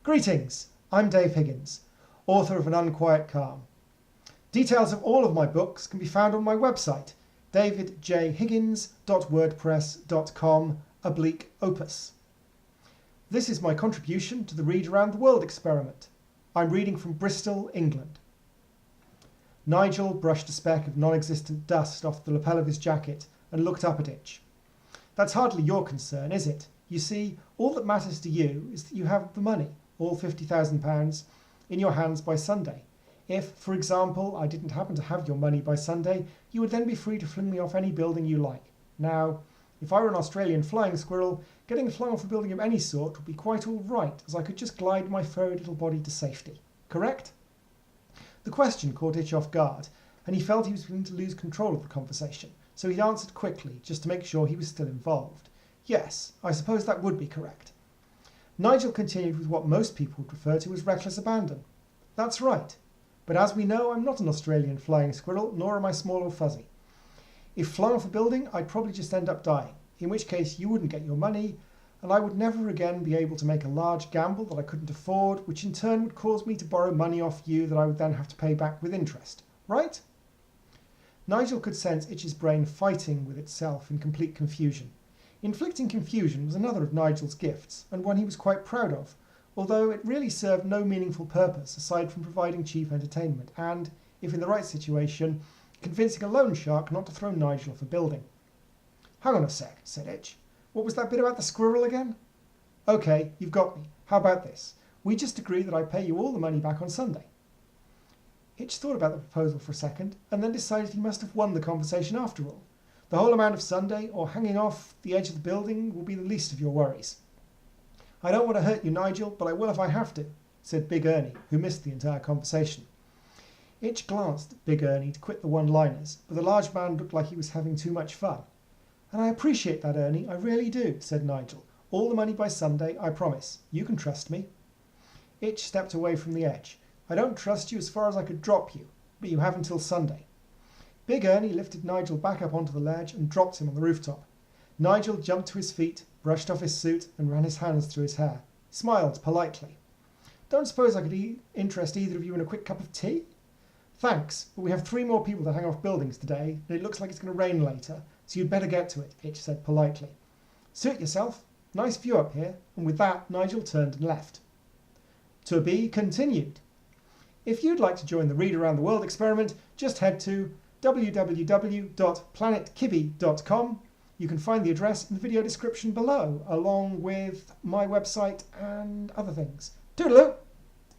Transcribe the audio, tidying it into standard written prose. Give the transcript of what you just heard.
Greetings, I'm Dave Higgins, author of An Unquiet Calm. Details of all of my books can be found on my website, davidjhiggins.wordpress.com/opus. This is my contribution to the Read Around the World experiment. I'm reading from Bristol, England. Nigel brushed a speck of non-existent dust off the lapel of his jacket and looked up at Itch. That's hardly your concern, is it? You see, all that matters to you is that you have the money, all £50,000, in your hands by Sunday. If, for example, I didn't happen to have your money by Sunday, you would then be free to fling me off any building you like. Now, if I were an Australian flying squirrel, getting flung off a building of any sort would be quite all right, as I could just glide my furry little body to safety. Correct? The question caught Itch off guard, and he felt he was beginning to lose control of the conversation, so he answered quickly, just to make sure he was still involved. Yes, I suppose that would be correct. Nigel continued with what most people would refer to as reckless abandon. That's right. But as we know, I'm not an Australian flying squirrel, nor am I small or fuzzy. If flung off a building, I'd probably just end up dying, in which case you wouldn't get your money, and I would never again be able to make a large gamble that I couldn't afford, which in turn would cause me to borrow money off you that I would then have to pay back with interest. Right? Nigel could sense Itch's brain fighting with itself in complete confusion. Inflicting confusion was another of Nigel's gifts, and one he was quite proud of, although it really served no meaningful purpose aside from providing cheap entertainment and, if in the right situation, convincing a loan shark not to throw Nigel off a building. Hang on a sec, said Itch. What was that bit about the squirrel again? OK, you've got me. How about this? We just agree that I pay you all the money back on Sunday. Itch thought about the proposal for a second, and then decided he must have won the conversation after all. The whole amount of Sunday, or hanging off the edge of the building, will be the least of your worries. I don't want to hurt you, Nigel, but I will if I have to, said Big Ernie, who missed the entire conversation. Itch glanced at Big Ernie to quit the one-liners, but the large man looked like he was having too much fun. And I appreciate that, Ernie, I really do, said Nigel. All the money by Sunday, I promise. You can trust me. Itch stepped away from the edge. I don't trust you as far as I could drop you, but you have until Sunday. Big Ernie lifted Nigel back up onto the ledge and dropped him on the rooftop. Nigel jumped to his feet, brushed off his suit and ran his hands through his hair. He smiled politely. Don't suppose I could interest either of you in a quick cup of tea? Thanks, but we have 3 more people to hang off buildings today, and it looks like it's going to rain later, so you'd better get to it, Itch said politely. Suit yourself. Nice view up here. And with that, Nigel turned and left. To be continued. If you'd like to join the Read Around the World experiment, just head to www.planetkibby.com. You can find the address in the video description below, along with my website and other things. Toodaloo!